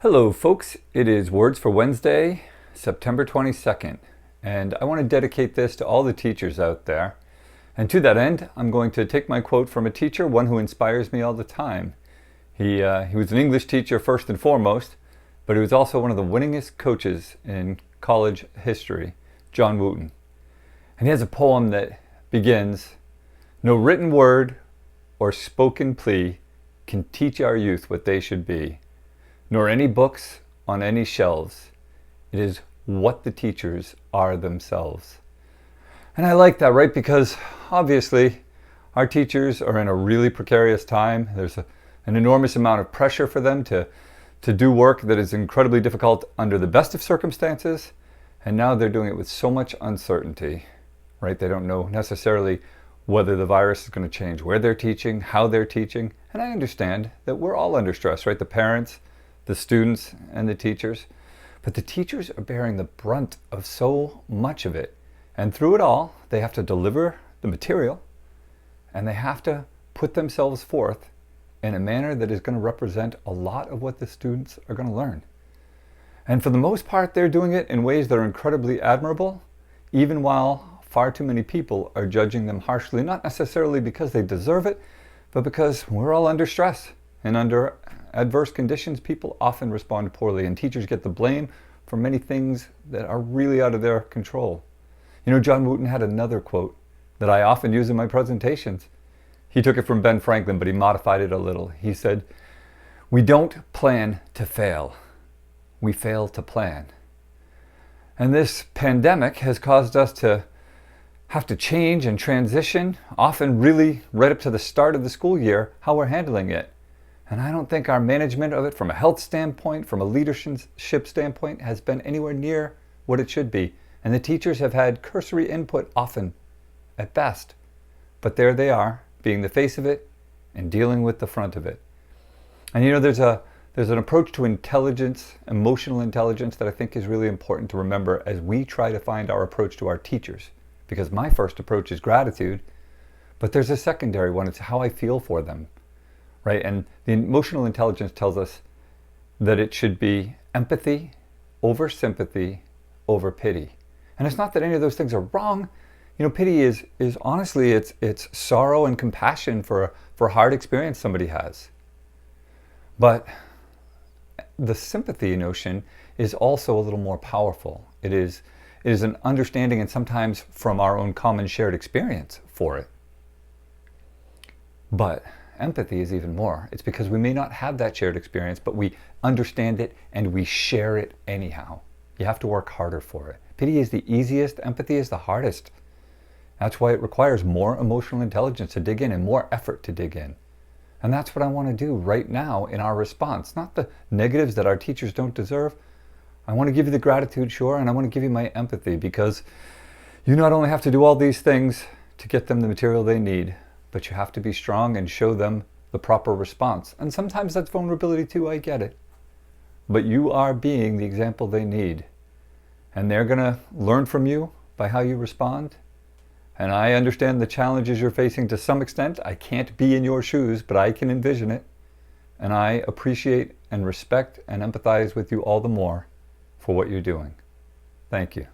Hello folks, it is Words for Wednesday, September 22nd, and I want to dedicate this to all the teachers out there. And to that end, I'm going to take my quote from a teacher, one who inspires me all the time. He was an English teacher first and foremost, but he was also one of the winningest coaches in college history, John Wooten. And he has a poem that begins, "No written word or spoken plea can teach our youth what they should be, nor any books on any shelves. It is what the teachers are themselves." And I like that, right? Because obviously our teachers are in a really precarious time. There's an enormous amount of pressure for them to do work that is incredibly difficult under the best of circumstances. And now they're doing it with so much uncertainty, right? They don't know necessarily whether the virus is going to change where they're teaching, how they're teaching. And I understand that we're all under stress, right? The parents, the students, and the teachers. But the teachers are bearing the brunt of so much of it. And through it all, they have to deliver the material, and they have to put themselves forth in a manner that is going to represent a lot of what the students are going to learn. And for the most part, they're doing it in ways that are incredibly admirable, even while far too many people are judging them harshly, not necessarily because they deserve it, but because we're all under stress. And under adverse conditions, people often respond poorly, and teachers get the blame for many things that are really out of their control. You know, John Wooten had another quote that I often use in my presentations. He took it from Ben Franklin, but he modified it a little. He said, "We don't plan to fail. We fail to plan." And this pandemic has caused us to have to change and transition, often really right up to the start of the school year, how we're handling it. And I don't think our management of it from a health standpoint, from a leadership standpoint, has been anywhere near what it should be. And the teachers have had cursory input often, at best. But there they are, being the face of it and dealing with the front of it. And you know, there's an approach to intelligence, emotional intelligence, that I think is really important to remember as we try to find our approach to our teachers. Because my first approach is gratitude, but there's a secondary one. It's how I feel for them. Right? And the emotional intelligence tells us that it should be empathy over sympathy over pity. And it's not that any of those things are wrong. You know, pity is honestly, it's sorrow and compassion for a hard experience somebody has. But the sympathy notion is also a little more powerful. It is an understanding, and sometimes from our own common shared experience for it. But empathy is even more. It's because we may not have that shared experience, but we understand it and we share it anyhow. You have to work harder for it. Pity is the easiest, empathy is the hardest. That's why it requires more emotional intelligence to dig in and more effort to dig in. And that's what I want to do right now in our response. Not the negatives that our teachers don't deserve. I want to give you the gratitude, sure, and I want to give you my empathy, because you not only have to do all these things to get them the material they need, but you have to be strong and show them the proper response. And sometimes that's vulnerability too, I get it. But you are being the example they need. And they're going to learn from you by how you respond. And I understand the challenges you're facing to some extent. I can't be in your shoes, but I can envision it. And I appreciate and respect and empathize with you all the more for what you're doing. Thank you.